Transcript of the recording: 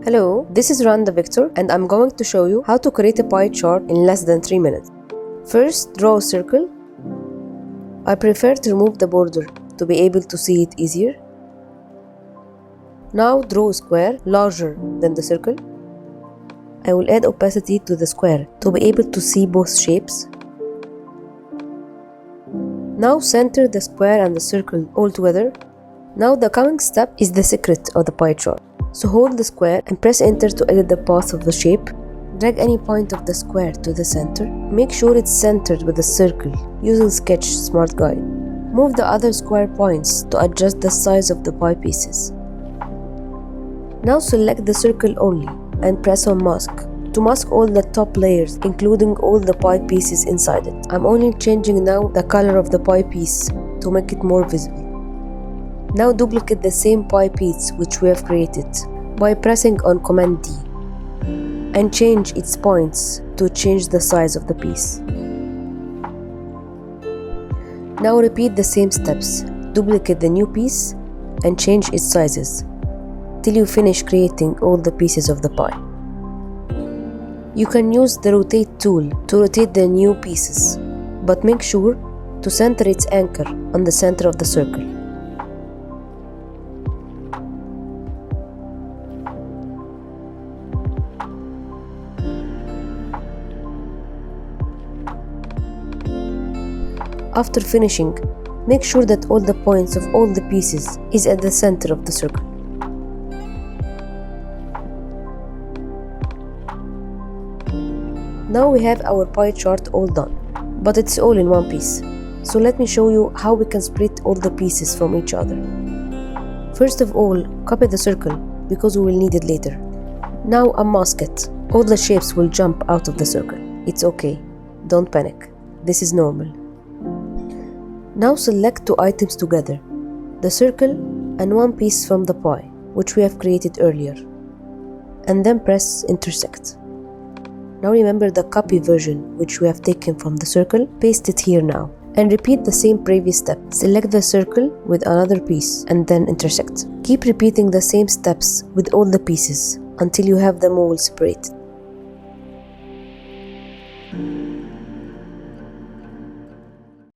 Hello, this is Run the Vector and I'm going to show you how to create a pie chart in less than 3 minutes. First, draw a circle. I prefer to remove the border to be able to see it easier. Now draw a square larger than the circle. I will add opacity to the square to be able to see both shapes. Now center the square and the circle all together. Now the coming step is the secret of the pie chart. So hold the square and press enter to edit the path of the shape. Drag any point of the square to the center. Make sure it's centered with the circle using Sketch Smart Guide. Move the other square points to adjust the size of the pie pieces. Now select the circle only and press on Mask to mask all the top layers, including all the pie pieces inside it. I'm only changing now the color of the pie piece to make it more visible. Now duplicate the same pie piece which we have created by pressing on Command D and change its points to change the size of the piece. Now repeat the same steps. Duplicate the new piece and change its sizes till you finish creating all the pieces of the pie. You can use the Rotate tool to rotate the new pieces, but make sure to center its anchor on the center of the circle. After finishing, make sure that all the points of all the pieces is at the center of the circle. Now we have our pie chart all done, but it's all in one piece. So let me show you how we can split all the pieces from each other. First of all, copy the circle because we will need it later. Now unmask it. All the shapes will jump out of the circle. It's okay, don't panic. This is normal. Now select two items together, the circle and one piece from the pie, which we have created earlier, and then press intersect. Now remember the copy version which we have taken from the circle, paste it here now, and repeat the same previous step. Select the circle with another piece and then intersect. Keep repeating the same steps with all the pieces until you have them all separated.